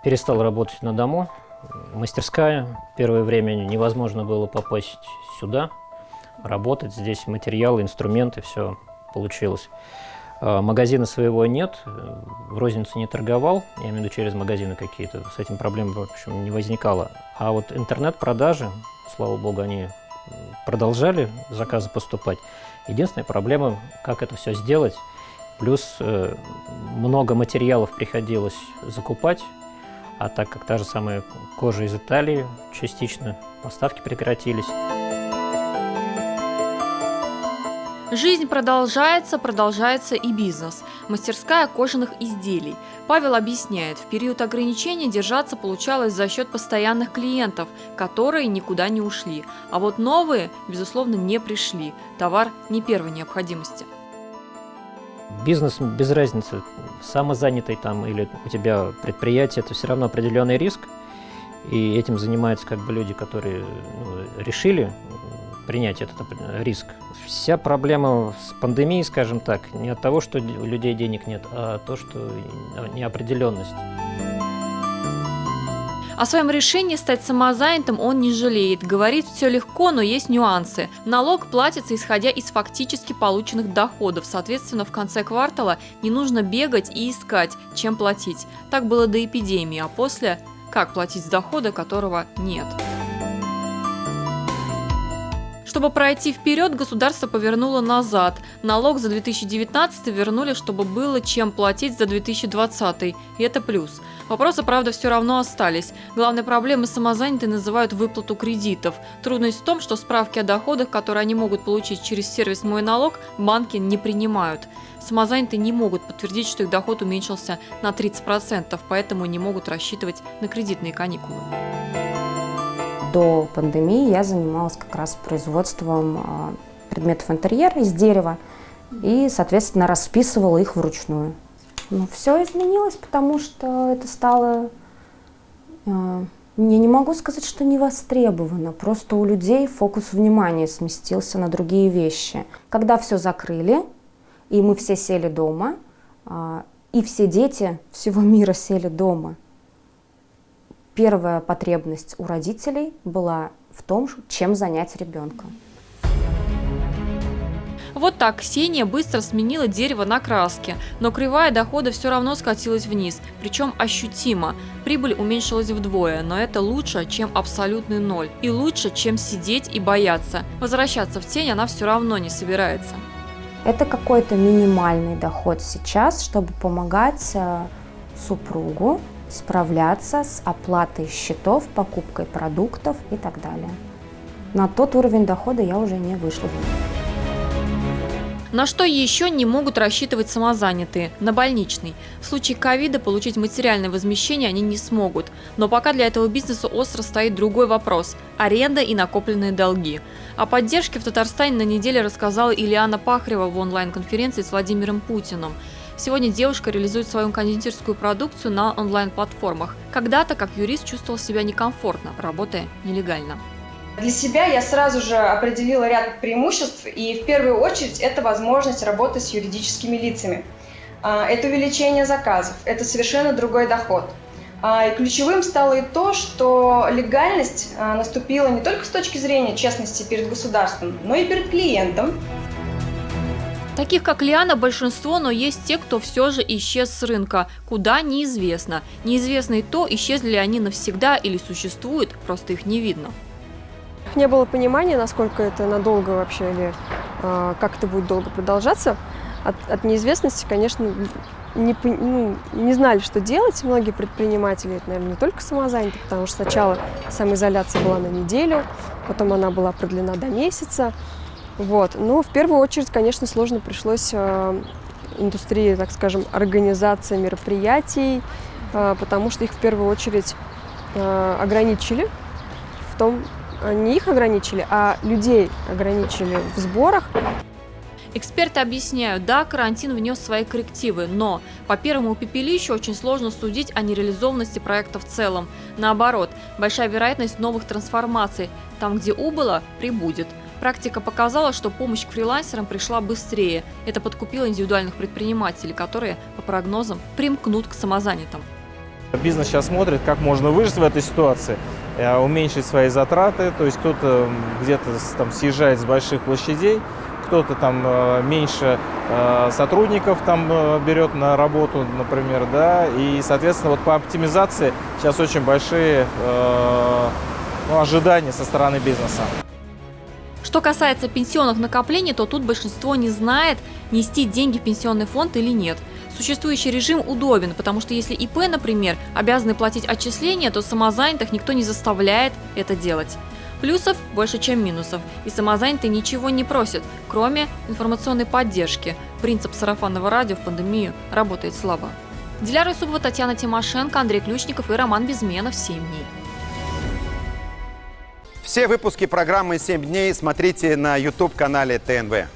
перестал работать на дому. Мастерская. Первое время невозможно было попасть сюда, работать. Здесь материалы, инструменты, все получилось. Магазина своего нет, в рознице не торговал, я имею в виду через магазины какие-то, с этим проблем, в общем, не возникало. А вот интернет-продажи, слава богу, они продолжали заказы поступать. Единственная проблема, как это все сделать, плюс много материалов приходилось закупать, а так как та же самая кожа из Италии, частично поставки прекратились. Жизнь продолжается и бизнес. Мастерская кожаных изделий. Павел объясняет, в период ограничений держаться получалось за счет постоянных клиентов, которые никуда не ушли. А вот новые, безусловно, не пришли. Товар не первой необходимости. Бизнес без разницы, самозанятый там или у тебя предприятие, это все равно определенный риск. И этим занимаются как бы люди, которые решили принять этот риск. Вся проблема с пандемией, скажем так, не от того, что у людей денег нет, а то, что неопределенность. О своем решении стать самозанятым он не жалеет. Говорит, все легко, но есть нюансы. Налог платится, исходя из фактически полученных доходов. Соответственно, в конце квартала не нужно бегать и искать, чем платить. Так было до эпидемии, а после – как платить с дохода, которого нет. Чтобы пройти вперед, государство повернуло назад. Налог за 2019 вернули, чтобы было чем платить за 2020. И это плюс. Вопросы, правда, все равно остались. Главной проблемой самозанятые называют выплату кредитов. Трудность в том, что справки о доходах, которые они могут получить через сервис «Мой налог», банки не принимают. Самозанятые не могут подтвердить, что их доход уменьшился на 30%, поэтому не могут рассчитывать на кредитные каникулы. До пандемии я занималась как раз производством предметов интерьера из дерева и, соответственно, расписывала их вручную. Но все изменилось, потому что это стало, я не могу сказать, что не востребовано, просто у людей фокус внимания сместился на другие вещи. Когда все закрыли, и мы все сели дома, и все дети всего мира сели дома, первая потребность у родителей была в том, чем занять ребенка. Вот так Ксения быстро сменила дерево на краски, но кривая дохода все равно скатилась вниз, причем ощутимо. Прибыль уменьшилась вдвое, но это лучше, чем абсолютный ноль. И лучше, чем сидеть и бояться. Возвращаться в тень она все равно не собирается. Это какой-то минимальный доход сейчас, чтобы помогать супругу справляться с оплатой счетов, покупкой продуктов и так далее. На тот уровень дохода я уже не вышла. На что еще не могут рассчитывать самозанятые? На больничный. В случае ковида получить материальное возмещение они не смогут. Но пока для этого бизнеса остро стоит другой вопрос – аренда и накопленные долги. О поддержке в Татарстане на неделе рассказала Ильяна Пахарева в онлайн-конференции с Владимиром Путиным. Сегодня девушка реализует свою кондитерскую продукцию на онлайн-платформах. Когда-то, как юрист, чувствовал себя некомфортно, работая нелегально. Для себя я сразу же определила ряд преимуществ, и в первую очередь это возможность работы с юридическими лицами. Это увеличение заказов, это совершенно другой доход. И ключевым стало и то, что легальность наступила не только с точки зрения честности перед государством, но и перед клиентом. Таких, как Лиана, большинство, но есть те, кто все же исчез с рынка. Куда – неизвестно. Неизвестно и то, исчезли ли они навсегда или существуют, просто их не видно. Не было понимания, насколько это надолго вообще, или как это будет долго продолжаться. От неизвестности, конечно, не знали, что делать. Многие предприниматели, это, наверное, не только самозанятые, потому что сначала самоизоляция была на неделю, потом она была продлена до месяца. Вот. Но в первую очередь, конечно, сложно пришлось индустрии, так скажем, организации мероприятий, потому что их в первую очередь ограничили в том, не их ограничили, а людей ограничили в сборах. Эксперты объясняют, да, карантин внес свои коррективы, но по первому пепелищу очень сложно судить о нереализованности проекта в целом. Наоборот, большая вероятность новых трансформаций. Там, где убыло, прибудет. Практика показала, что помощь к фрилансерам пришла быстрее. Это подкупило индивидуальных предпринимателей, которые, по прогнозам, примкнут к самозанятым. Бизнес сейчас смотрит, как можно выжить в этой ситуации, уменьшить свои затраты. То есть кто-то где-то там съезжает с больших площадей, кто-то там меньше сотрудников там берет на работу, например, да, и, соответственно, вот по оптимизации сейчас очень большие ожидания со стороны бизнеса. Что касается пенсионных накоплений, то тут большинство не знает, нести деньги в пенсионный фонд или нет. Существующий режим удобен, потому что если ИП, например, обязаны платить отчисления, то самозанятых никто не заставляет это делать. Плюсов больше, чем минусов, и самозанятые ничего не просят, кроме информационной поддержки. Принцип сарафанного радио в пандемию работает слабо. Диляра Юсупова, Татьяна Тимошенко, Андрей Ключников и Роман Безменов. 7 дней. Все выпуски программы «7 дней» смотрите на YouTube-канале ТНВ.